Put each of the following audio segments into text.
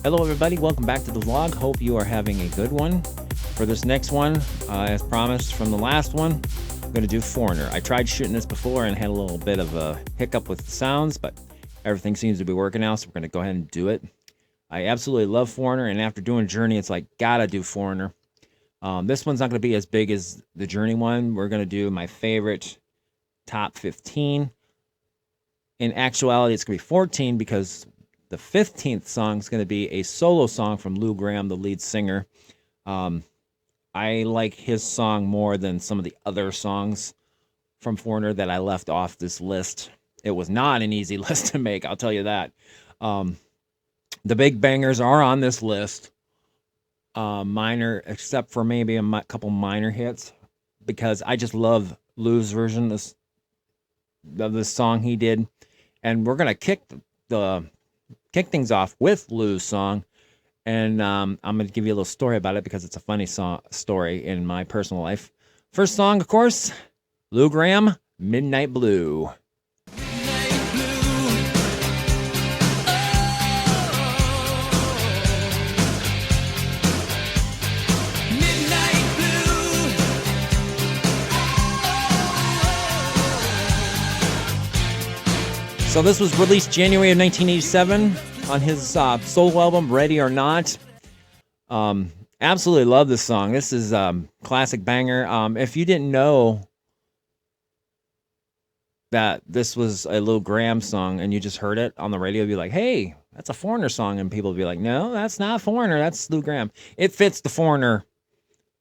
Hello, everybody. Welcome back to the vlog. Hope you are having a good one. For this next one, as promised from the last one, I'm going to do Foreigner. I tried shooting this before and had a little bit of a hiccup with the sounds, but everything seems to be working now, so we're going to go ahead and do it. I absolutely love Foreigner, and after doing Journey, it's like, gotta do Foreigner. This one's not going to be as big as the Journey one. We're going to do my favorite top 15. In actuality, it's going to be 14 because the 15th song is going to be a solo song from Lou Gramm, the lead singer. I like his song more than some of the other songs from Foreigner that I left off this list. It was not an easy list to make, I'll tell you that. The big bangers are on this list. Minor, except for maybe a couple minor hits, because I just love Lou's version of this song he did. And we're going to kick things off with Lou's song. And I'm going to give you a little story about it because it's a funny story in my personal life. First song, of course, Lou Gramm, Midnight Blue. So this was released January of 1987 on his solo album, Ready or Not. Absolutely love this song. This is classic banger. If you didn't know that this was a Lou Gramm song and you just heard it on the radio, you'd be like, hey, that's a Foreigner song. And people would be like, no, that's not Foreigner. That's Lou Gramm. It fits the Foreigner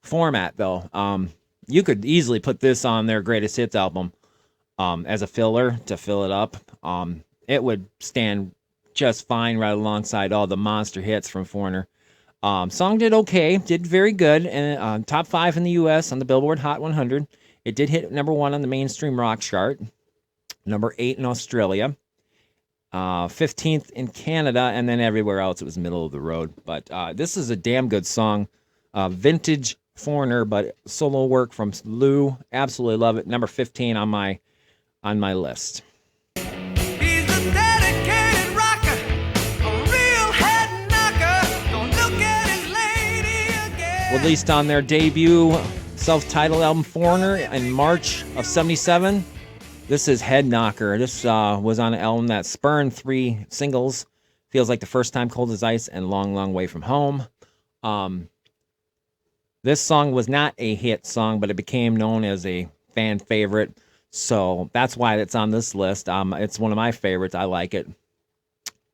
format, though. You could easily put this on their greatest hits album. As a filler to fill it up. It would stand just fine right alongside all the monster hits from Foreigner. Song did okay, did very good, and top 5 in the U.S. on the Billboard Hot 100. It did hit number 1 on the mainstream rock chart, number 8 in Australia, 15th in Canada, and then everywhere else it was middle of the road. But this is a damn good song, vintage Foreigner, but solo work from Lou. Absolutely love it. Number 15 on my list. He's a dedicated rocker, a real head knocker. Don't look at his lady again. Released on their debut self-titled album Foreigner in March of 77. This is Head Knocker. This was on an album that spurned 3 singles. Feels Like the First Time, Cold as Ice, and Long, Long Way from Home. This song was not a hit song, but it became known as a fan favorite. So that's why it's on this list. It's one of my favorites. I like it.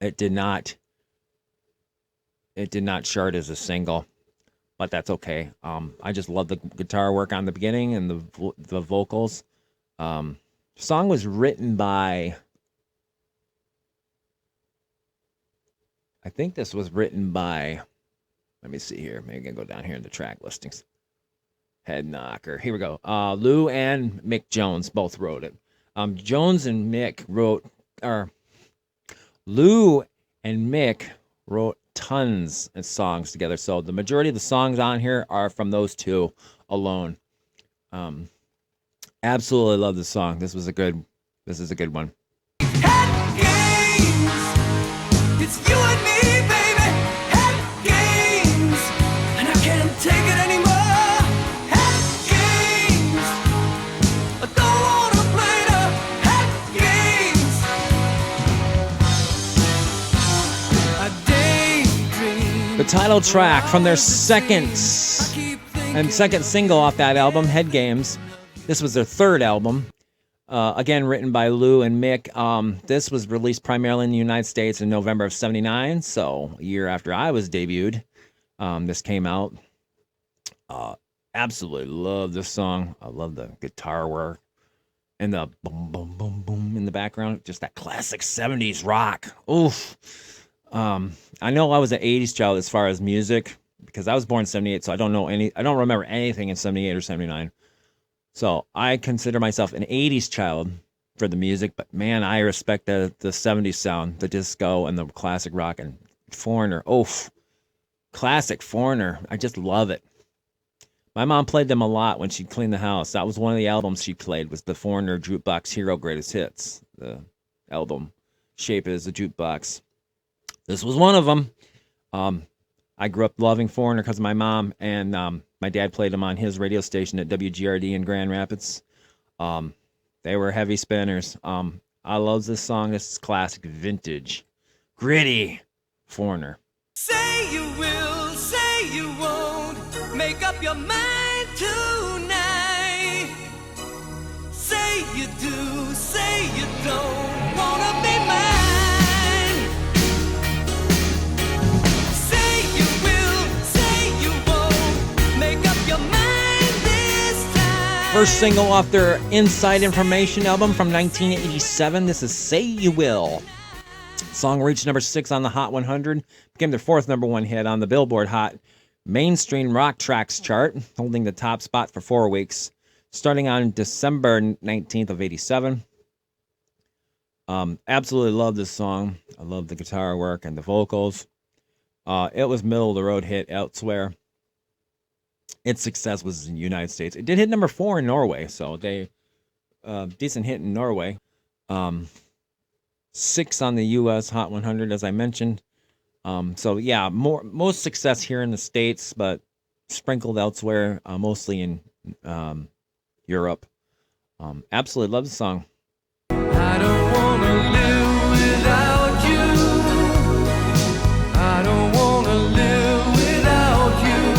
It did not chart as a single, but that's okay. I just love the guitar work on the beginning and the vocals. The song was written by, I think this was written by, let me see here. Maybe I can go down here in the track listings. Head Knocker. Here we go. Lou and Mick Jones both wrote it. Jones and Mick wrote, or Lou and Mick wrote tons of songs together. So the majority of the songs on here are from those two alone. Absolutely love this song. This is a good one. Head games, it's you and me, baby. Head games, and I can't take it anymore. The title track from their second single off that album, Head Games. This was their third album. Again, written by Lou and Mick. This was released primarily in the United States in November of 79, so a year after I was debuted. This came out. Absolutely love this song. I love the guitar work and the boom, boom, boom, boom in the background. Just that classic 70s rock. Oof. I know I was an 80s child as far as music because I was born in 78, so I don't remember anything in 78 or 79. So I consider myself an 80s child for the music, but man, I respect the 70s sound, the disco and the classic rock and Foreigner. Oof. Classic Foreigner. I just love it. My mom played them a lot when she'd clean the house. That was one of the albums she played, was the Foreigner Jukebox Hero Greatest Hits. The album shape as a jukebox. This was one of them. I grew up loving Foreigner because of my mom, and my dad played them on his radio station at WGRD in Grand Rapids. They were heavy spinners. I love this song. This is classic, vintage, gritty Foreigner. Say you will, say you won't. Make up your mind tonight. Say you do, say you don't wanna be mine. Say you will, say you won't. Make up your mind this time. First single off their Inside Information album from 1987. This is Say You Will. Song reached number 6 on the Hot 100, became their 4th number 1 hit on the Billboard Hot Mainstream Rock Tracks chart, holding the top spot for 4 weeks, starting on December 19th of 87. Absolutely love this song. I love the guitar work and the vocals. It was middle of the road hit elsewhere. Its success was in the United States. It did hit number 4 in Norway, so they decent hit in Norway. 6 on the U.S. Hot 100, as I mentioned. So yeah, most success here in the States, but sprinkled elsewhere, mostly in Europe. Absolutely love the song. I don't wanna live without you. I don't wanna live without you.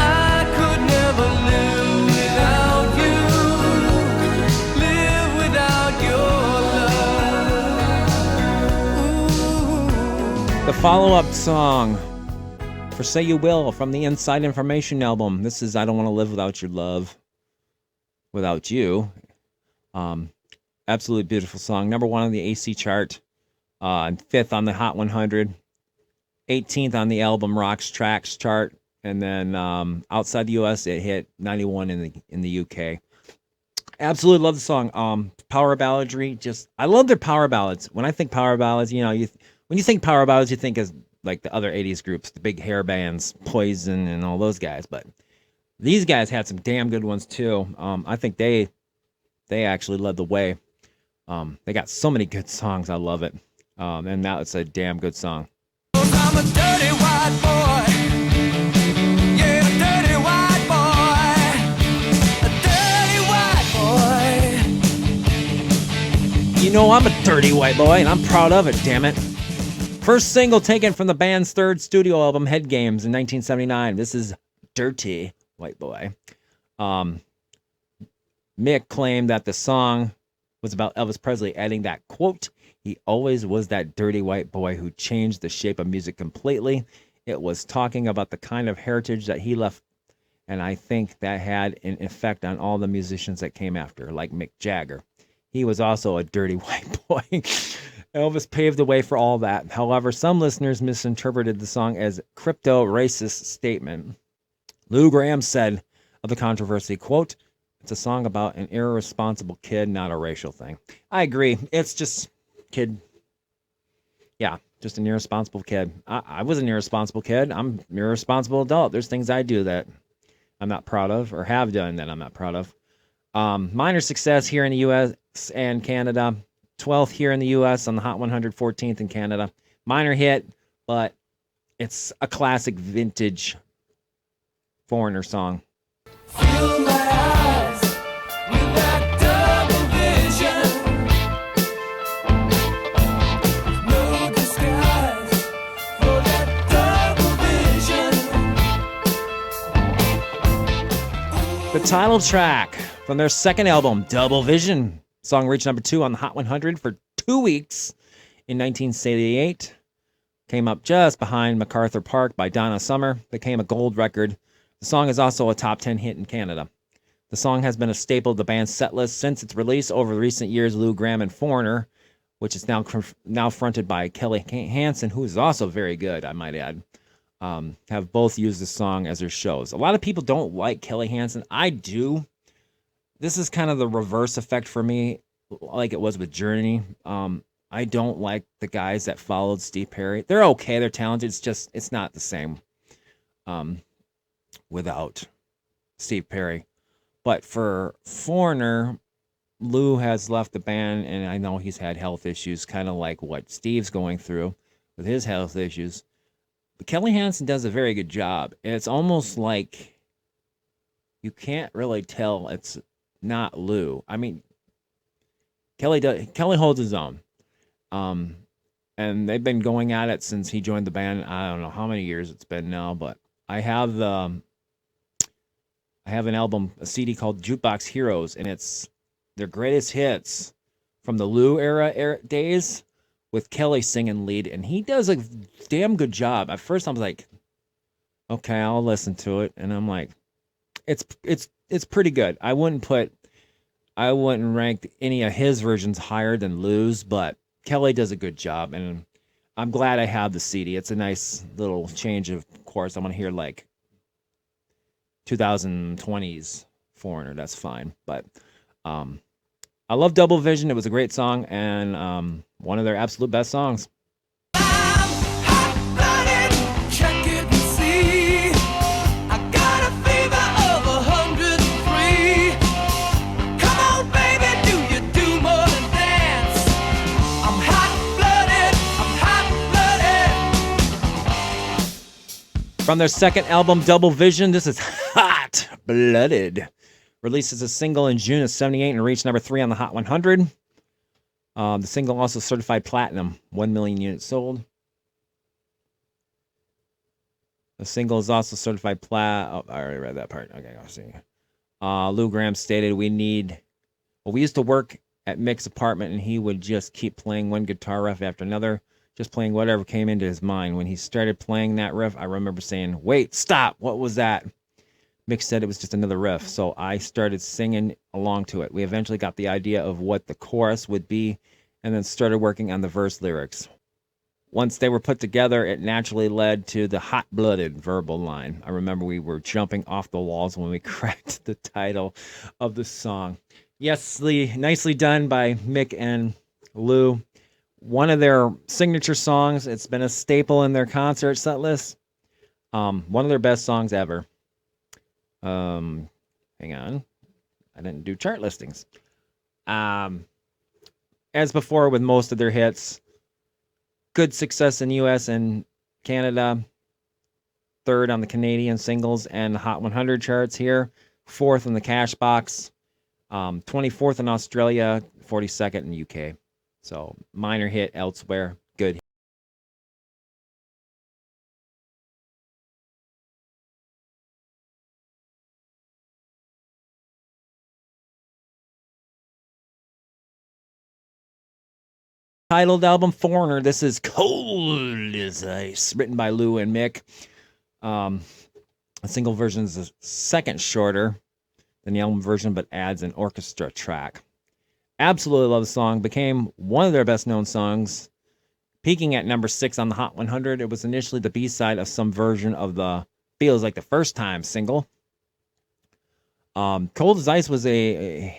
I could never live without you. Live without your love. Ooh. The follow-up song for Say You Will from the Inside Information album. This is I Don't Want to Live Without Your Love, Without You. Absolutely beautiful song. Number 1 on the AC chart, 5th on the Hot 100, 18th on the Album Rocks Tracks chart, and then outside the U.S. it hit 91 in the UK. Absolutely love the song. Power balladry, I love their power ballads. When I think power ballads, when you think power ballads, you think of like the other 80s groups, the big hair bands, Poison and all those guys, but these guys had some damn good ones too. I think they actually led the way. They got so many good songs. I love it. And now it's a damn good song. I'm a dirty white boy. Yeah, a dirty white boy. A dirty white boy. You know I'm a dirty white boy, and I'm proud of it, damn it. First single taken from the band's 3rd studio album, Head Games, in 1979. This is Dirty White Boy. Mick claimed that the song was about Elvis Presley, adding that, quote, "He always was that dirty white boy who changed the shape of music completely. It was talking about the kind of heritage that he left, and I think that had an effect on all the musicians that came after, like Mick Jagger. He was also a dirty white boy." Elvis paved the way for all that. However, some listeners misinterpreted the song as a crypto-racist statement. Lou Gramm said of the controversy, quote, "It's a song about an irresponsible kid, not a racial thing." I agree. It's just kid. Yeah, just an irresponsible kid. I was an irresponsible kid. I'm an irresponsible adult. There's things I do that I'm not proud of, or have done that I'm not proud of. Minor success here in the U.S. and Canada. 12th here in the U.S. on the Hot 100, 14th in Canada. Minor hit, but it's a classic vintage Foreigner song. Fill my eyes with that double vision. No disguise for that double vision. The title track from their 2nd album, Double Vision. Song reached number 2 on the Hot 100 for 2 weeks in 1978. Came up just behind MacArthur Park by Donna Summer. Became a gold record. The song is also a top 10 hit in Canada. The song has been a staple of the band's set list since its release over recent years. Lou Gramm and Foreigner, which is now fronted by Kelly Hansen, who is also very good, I might add, have both used the song as their shows. A lot of people don't like Kelly Hansen. I do. This is kind of the reverse effect for me, like it was with Journey. I don't like the guys that followed Steve Perry. They're okay. They're talented. It's not the same without Steve Perry. But for Foreigner, Lou has left the band, and I know he's had health issues, kind of like what Steve's going through with his health issues. Kelly Hansen does a very good job. It's almost like you can't really tell it's not Lou. I mean, Kelly holds his own. Um, and they've been going at it since he joined the band. I don't know how many years it's been now, but I have an album, a CD called Jukebox Heroes, and it's their greatest hits from the Lou era days with Kelly singing lead, and he does a damn good job. At first, I was like, okay, I'll listen to it, and I'm like, it's pretty good. I wouldn't rank any of his versions higher than Lou's, but Kelly does a good job, and I'm glad I have the CD. It's a nice little change of course. I'm gonna hear like 2020s Foreigner. That's fine, but I love Double Vision. It was a great song, and one of their absolute best songs. From their second album, Double Vision, this is Hot Blooded. Released as a single in June of 78 and reached number 3 on the Hot 100. The single also certified platinum, 1 million units sold. The single is also certified oh, I already read that part. Okay, I'll see. Lou Gramm stated, we used to work at Mick's apartment, and he would just keep playing one guitar riff after another, just playing whatever came into his mind. When he started playing that riff, I remember saying, wait, stop, what was that? Mick said it was just another riff, so I started singing along to it. We eventually got the idea of what the chorus would be, and then started working on the verse lyrics. Once they were put together, it naturally led to the hot-blooded verbal line. I remember we were jumping off the walls when we cracked the title of the song. Yes, nicely done by Mick and Lou. One of their signature songs. It's been a staple in their concert set list. One of their best songs ever. Hang on. I didn't do chart listings. As before with most of their hits, good success in the U.S. and Canada. 3rd on the Canadian singles and Hot 100 charts here. 4th in the Cashbox. 24th in Australia. 42nd in the UK. So, minor hit elsewhere. Good. Titled album, Foreigner. This is Cold as Ice, written by Lou and Mick. A single version is a second shorter than the album version, but adds an orchestra track. Absolutely love the song. Became one of their best known songs, peaking at number 6 on the Hot 100. It was initially the B-side of some version of the Feels Like the First Time single. Cold as Ice was a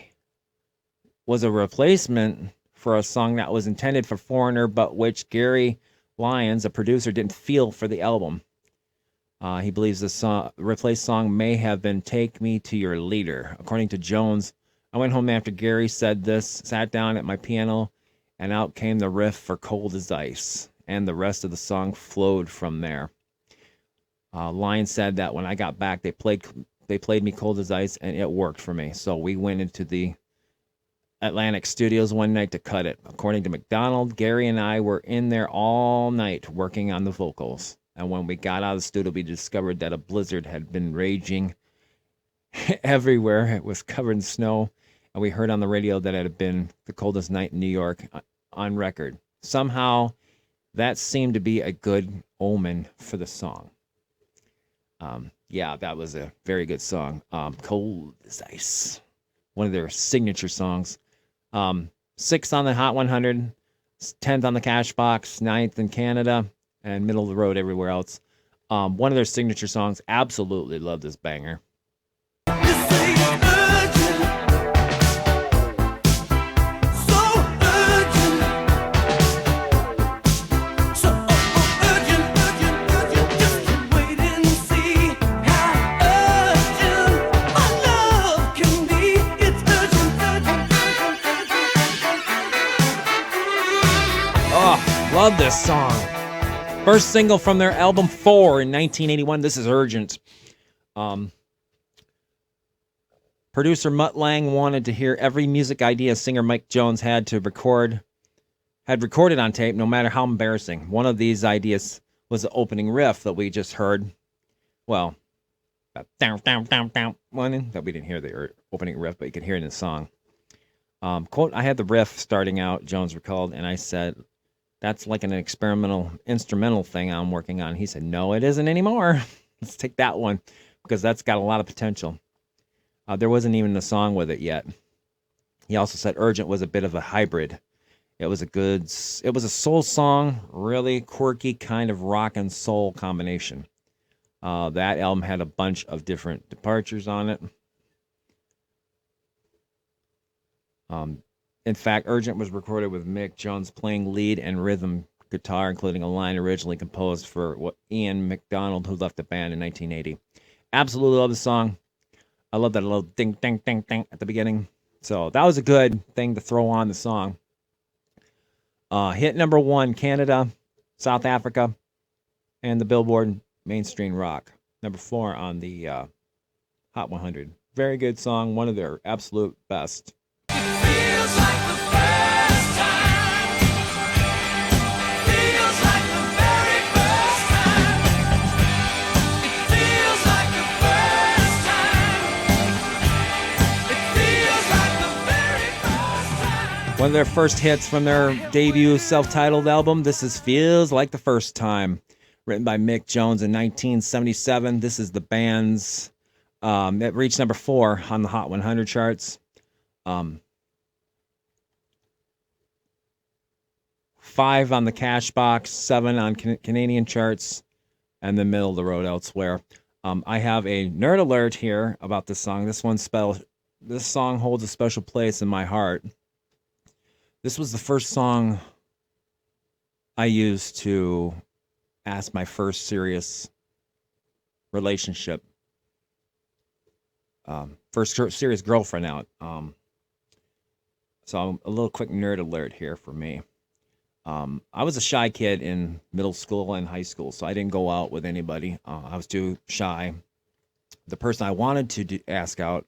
replacement for a song that was intended for Foreigner, but which Gary Lyons, a producer, didn't feel for the album. He believes the replaced song may have been Take Me to Your Leader. According to Jones, I went home after Gary said this, sat down at my piano, and out came the riff for Cold as Ice, and the rest of the song flowed from there. Lyons said that when I got back, they played me Cold as Ice, and it worked for me. So we went into the Atlantic Studios one night to cut it. According to McDonald, Gary and I were in there all night working on the vocals. And when we got out of the studio, we discovered that a blizzard had been raging everywhere. It was covered in snow. And we heard on the radio that it had been the coldest night in New York on record. Somehow, that seemed to be a good omen for the song. Yeah, that was a very good song. Cold as Ice. One of their signature songs. 6th on the Hot 100, 10th on the Cashbox, 9th in Canada, and middle of the road everywhere else. One of their signature songs. Absolutely love this banger. Love this song. First single from their album 4 in 1981. This is Urgent. Producer Mutt Lang wanted to hear every music idea singer Mike Jones had recorded on tape, no matter how embarrassing. One of these ideas was the opening riff that we just heard. Well, down, one that we didn't hear the opening riff, but you could hear it in the song. Quote, I had the riff starting out, Jones recalled, and I said, that's like an experimental instrumental thing I'm working on. He said, no, it isn't anymore. Let's take that one because that's got a lot of potential. There wasn't even a song with it yet. He also said Urgent was a bit of a hybrid. It was a soul song, really quirky kind of rock and soul combination. That album had a bunch of different departures on it. In fact, Urgent was recorded with Mick Jones playing lead and rhythm guitar, including a line originally composed for Ian McDonald, who left the band in 1980. Absolutely love the song. I love that little ding, ding, ding, ding at the beginning. So that was a good thing to throw on the song. Hit number 1, Canada, South Africa, and the Billboard Mainstream Rock. Number 4 on the Hot 100. Very good song. One of their absolute best. Feels like the first time. Feels like the very first time. It feels like the first time. It feels like the very first time. One of their first hits from their debut self-titled album. This is Feels Like the First Time. Written by Mick Jones in 1977. This is the band's it reached number 4 on the Hot 100 charts. 5 on the Cashbox, 7 on Canadian charts, and the middle of the road elsewhere. I have a nerd alert here about this song. This song holds a special place in my heart. This was the first song I used to ask my first serious relationship, first serious girlfriend out. So a little quick nerd alert here for me. I was a shy kid in middle school and high school, so I didn't go out with anybody. I was too shy. The person I wanted to ask out,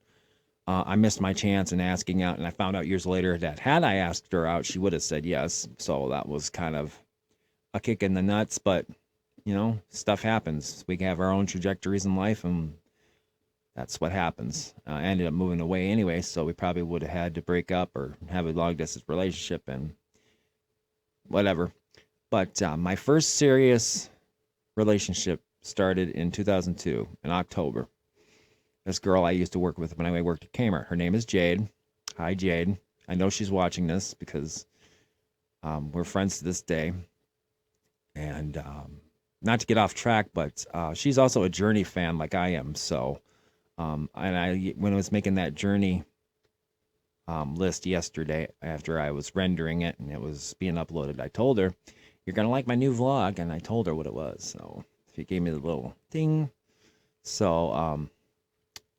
I missed my chance in asking out, and I found out years later that had I asked her out, she would have said yes. So that was kind of a kick in the nuts, but, you know, stuff happens. We have our own trajectories in life, and that's what happens. I ended up moving away anyway, so we probably would have had to break up or have a long-distance relationship and whatever. But my first serious relationship started in 2002 in October. This girl I used to work with when I worked at Kmart. Her name is Jade. Hi, Jade. I know she's watching this because we're friends to this day. And not to get off track, but she's also a Journey fan like I am. So, when I was making that Journey list yesterday after I was rendering it and it was being uploaded, I told her, you're going to like my new vlog. And I told her what it was. So she gave me the little ding. So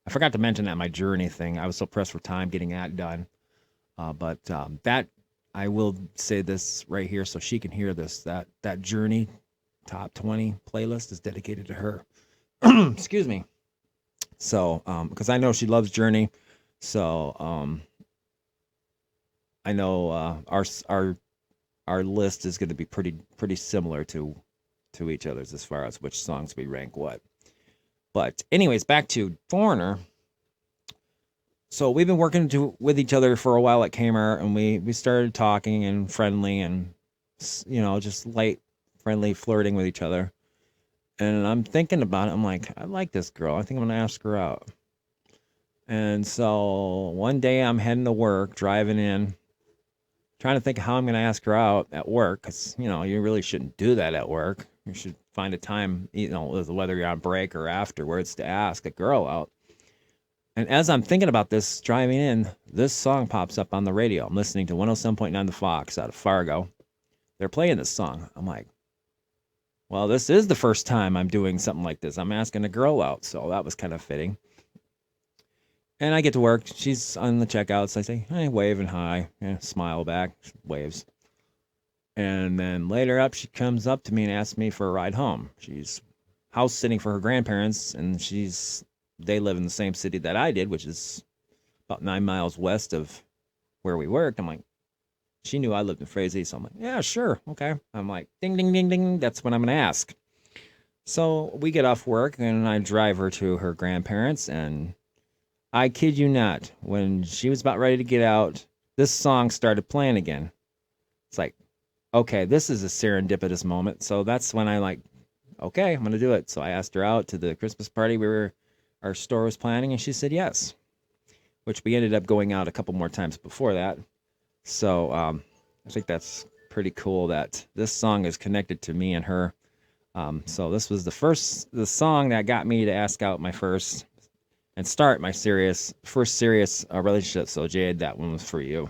I forgot to mention that my Journey thing. I was so pressed for time getting that done. But that, I will say this right here so she can hear this. That Journey Top 20 playlist is dedicated to her. Excuse me. So, because I know she loves Journey. So, I know our list is going to be pretty similar to each other's as far as which songs we rank what. But anyways, back to Foreigner. So we've been working with each other for a while at Kmart, and we started talking and friendly and, you know, just light, friendly flirting with each other. And I'm thinking about it. I'm like, I like this girl. I think I'm going to ask her out. And so one day I'm heading to work, driving in, trying to think of how I'm going to ask her out at work. Because, you know, you really shouldn't do that at work. You should find a time, you know, whether you're on break or afterwards, to ask a girl out. And as I'm thinking about this, driving in, this song pops up on the radio. I'm listening to 107.9 The Fox out of Fargo. They're playing this song. I'm like, well, this is the first time I'm doing something like this. I'm asking a girl out, so that was kind of fitting. And I get to work. She's on the checkouts. I say, hey, wave and hi. Yeah, smile back, waves. And then later up, she comes up to me and asks me for a ride home. She's house sitting for her grandparents, and they live in the same city that I did, which is about 9 miles west of where we worked. I'm like, she knew I lived in Frazee, so I'm like, yeah, sure, okay. I'm like, ding, ding, ding, ding. That's what I'm going to ask. So we get off work, and I drive her to her grandparents, and I kid you not, when she was about ready to get out, this song started playing again. It's like, okay, this is a serendipitous moment. So that's when I like, okay, I'm going to do it. So I asked her out to the Christmas party our store was planning, and she said yes, which we ended up going out a couple more times before that. So I think that's pretty cool that this song is connected to me and her. So this was the song that got me to ask out my first and start my first serious relationship. So Jade, that one was for you.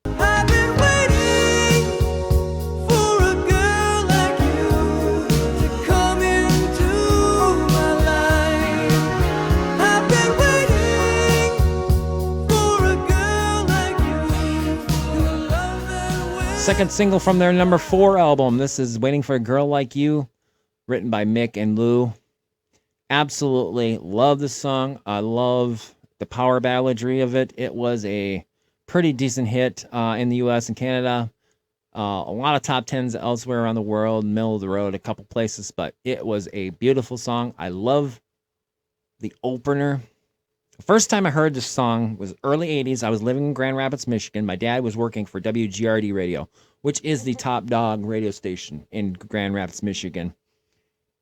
I've been waiting for a girl like you to come into my life. I've been waiting for a girl like you to love and wait. Second single from their number 4 album. This is Waiting for a Girl Like You, written by Mick and Lou. Absolutely love this song. I love the power balladry of it. It was a pretty decent hit in the U.S. and Canada. A lot of top 10s elsewhere around the world, middle of the road, a couple places, but it was a beautiful song. I love the opener. The first time I heard this song was early 80s. I was living in Grand Rapids, Michigan. My dad was working for WGRD Radio, which is the top dog radio station in Grand Rapids, Michigan.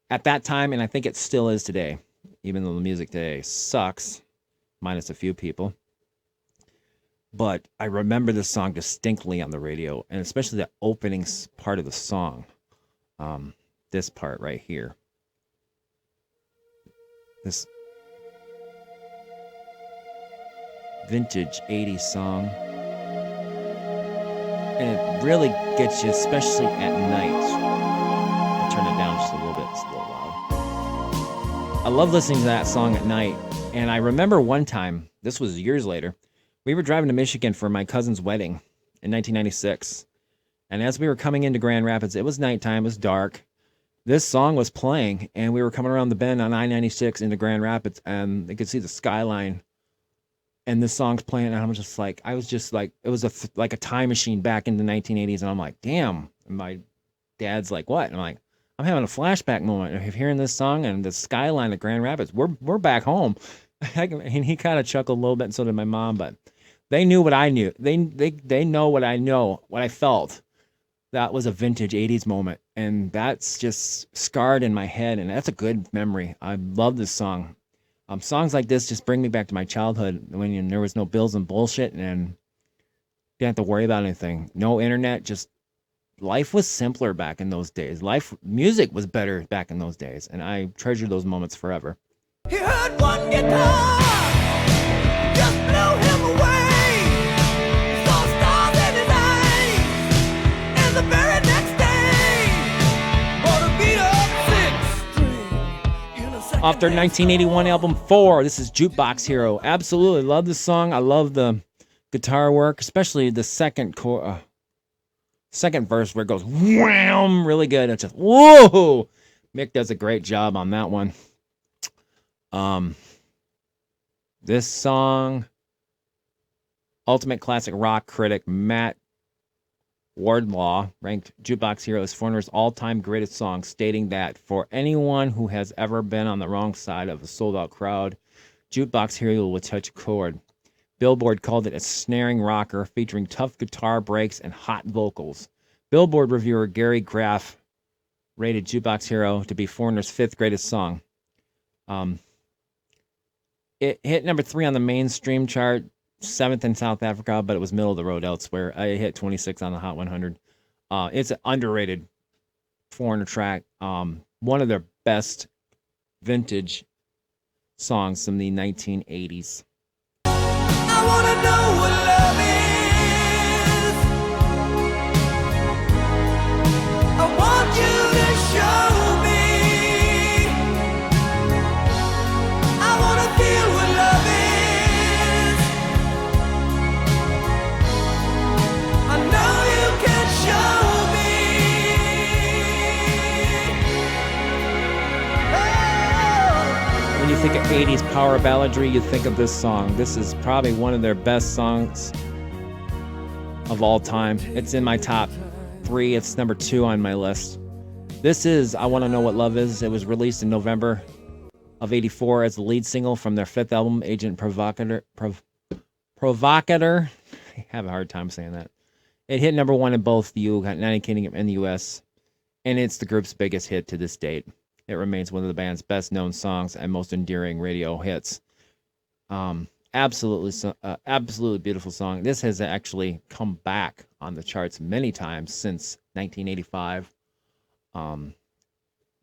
At that time, and I think it still is today, even though the music today sucks, minus a few people. But I remember this song distinctly on the radio, and especially the opening part of the song. This part right here. This vintage 80s song. And it really gets you, especially at night. I'll turn it down just a little bit. It's a little loud. I love listening to that song at night. And I remember one time, this was years later, we were driving to Michigan for my cousin's wedding in 1996. And as we were coming into Grand Rapids, it was nighttime, it was dark. This song was playing, and we were coming around the bend on I-96 into Grand Rapids, and you could see the skyline. And this song's playing, and I was just like, it was like a time machine back in the 1980s. And I'm like, damn. And my dad's like, what? And I'm like, I'm having a flashback moment of hearing this song and the skyline of Grand Rapids. We're back home. And he kind of chuckled a little bit, and so did my mom, but they knew what I knew. They know what I know, what I felt. That was a vintage 80s moment, and that's just scarred in my head, and that's a good memory. I love this song. Songs like this just bring me back to my childhood when there was no bills and bullshit, and didn't have to worry about anything. No internet, just life was simpler back in those days. Music was better back in those days, and I treasure those moments forever. He heard one guitar, just blew him away. Saw stars in his eyes, and the very next day, bought a beat-up 6-string in a second. Off their 1981 album 4, this is Jukebox Hero. Absolutely love this song. I love the guitar work, especially the second verse where it goes wham, really good. It's just whoa. Mick does a great job on that one. This song, Ultimate Classic Rock critic Matt Wardlaw ranked Jukebox Hero as Foreigner's all-time greatest song, stating that for anyone who has ever been on the wrong side of a sold-out crowd, Jukebox Hero will touch a chord. Billboard called it a snaring rocker featuring tough guitar breaks and hot vocals. Billboard reviewer Gary Graff rated Jukebox Hero to be Foreigner's 5th greatest song. It hit number 3 on the mainstream chart, 7th in South Africa, but it was middle of the road elsewhere. It hit 26 on the Hot 100. It's an underrated Foreigner track. One of their best vintage songs from the 1980s. I wanna know what love is. I want you to show me. I wanna feel what love is. I know you can When you think of 80s power balladry, you think of this song. This is probably one of their best songs of all time. It's in my top 3. It's number 2 on my list. This is I Want to Know What Love Is. It was released in November of 84 as the lead single from their 5th album, Agent Provocateur. Provocateur. I have a hard time saying that. It hit number 1 in both the United Kingdom and the US, and it's the group's biggest hit to this date. It remains one of the band's best known songs and most enduring radio hits. Absolutely beautiful song. This has actually come back on the charts many times since 1985. In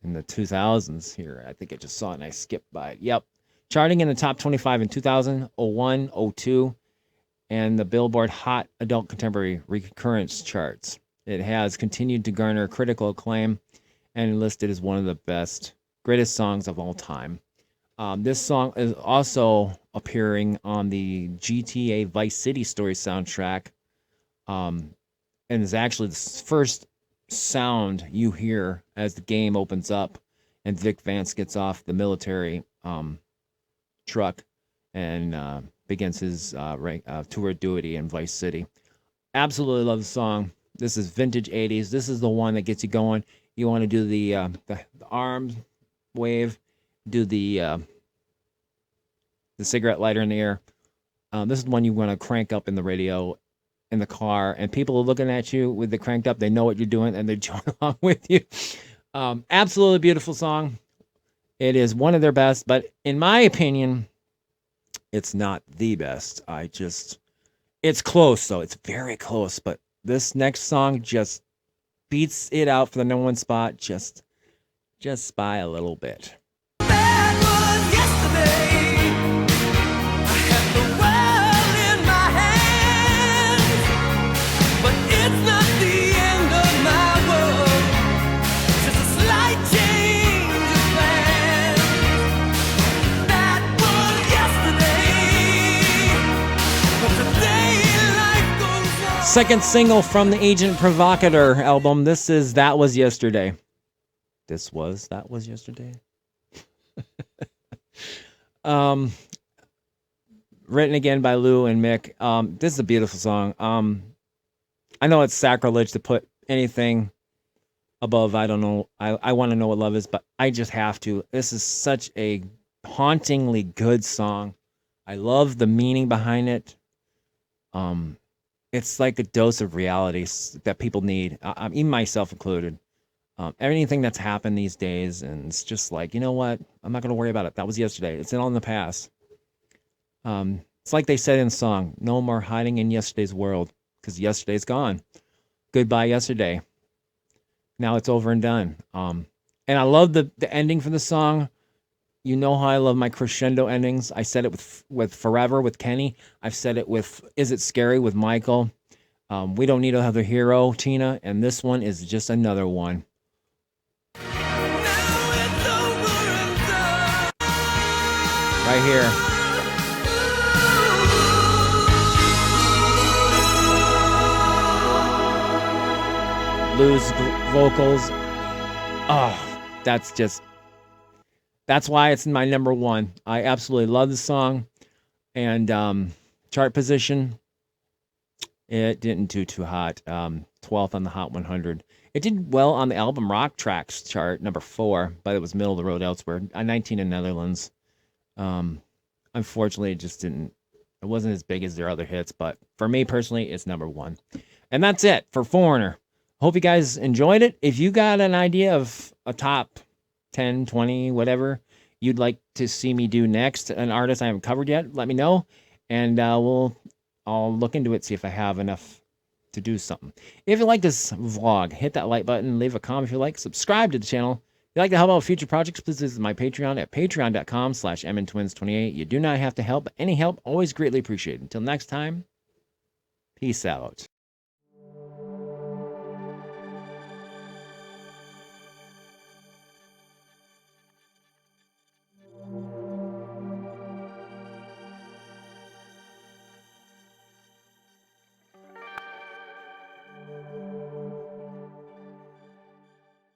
the 2000s here. I think I just saw it and I skipped by it. Yep. Charting in the top 25 in 2000, 01, 02, and the Billboard Hot Adult Contemporary Recurrence charts. It has continued to garner critical acclaim and listed as one of the greatest songs of all time. This song is also appearing on the GTA Vice City Story soundtrack, and is actually the first sound you hear as the game opens up and Vic Vance gets off the military truck and begins his tour duty in Vice City. Absolutely love the song. This is vintage 80s. This is the one that gets you going. You want to do the arm wave, do the cigarette lighter in the air. This is the one you want to crank up in the radio in the car, and people are looking at you with the cranked up. They know what you're doing, and they join along with you. Absolutely beautiful song. It is one of their best, but in my opinion, it's not the best. It's close, though. It's very close, but this next song just beats it out for the number 1 spot just by a little bit. That was yesterday. I had the world in my hands, but it's not the end of my world. Just a slight change of plans. That was yesterday, but today life goes on. Second single from the Agent Provocateur album. This is That Was Yesterday. That was yesterday. Written again by Lou and Mick. This is a beautiful song. I know it's sacrilege to put anything above I don't know. I want to know what love is, but I just have to. This is such a hauntingly good song. I love the meaning behind it. It's like a dose of reality that people need, even myself included. Anything that's happened these days, and it's just like, you know what? I'm not going to worry about it. That was yesterday. It's all in the past. It's like they said in the song, no more hiding in yesterday's world, because yesterday's gone. Goodbye, yesterday. Now it's over and done. And I love the ending for the song. You know how I love my crescendo endings. I said it with Forever with Kenny. I've said it with Is It Scary with Michael. We Don't Need Another Hero, Tina. And this one is just another one. Now it's over and done. Right here. Lou's vocals. Oh, that's why it's my number 1. I absolutely love the song. And chart position, it didn't do too hot. 12th on the Hot 100. It did well on the album Rock Tracks chart, number 4, but it was middle of the road elsewhere. 19 in Netherlands. Unfortunately, it wasn't as big as their other hits, but for me personally, it's number 1. And that's it for Foreigner. Hope you guys enjoyed it. If you got an idea of a top 10, 20, whatever you'd like to see me do next, an artist I haven't covered yet, let me know, and I'll look into it, see if I have enough to do something. If you like this vlog, hit that like button, leave a comment if you like, subscribe to the channel. If you'd like to help out future projects, please visit my Patreon at patreon.com/MNTwins28. You do not have to help, but any help always greatly appreciated. Until next time, peace out.